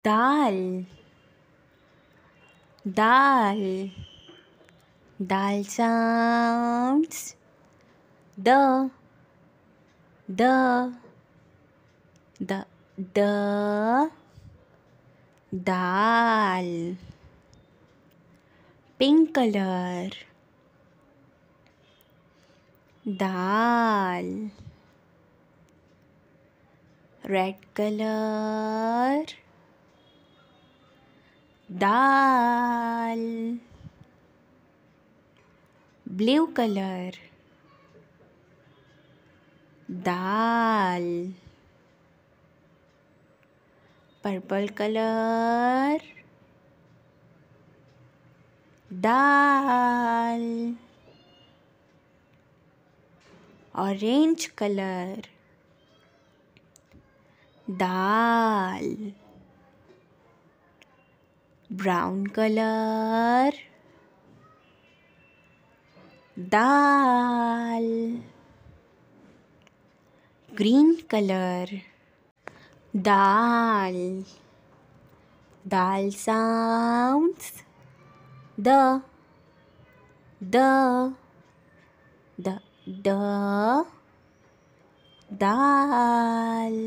dal dal dal sounds the dal pink color dal red color dal blue color dal purple color dal orange color dal brown color dal green color dal dal sounds the dal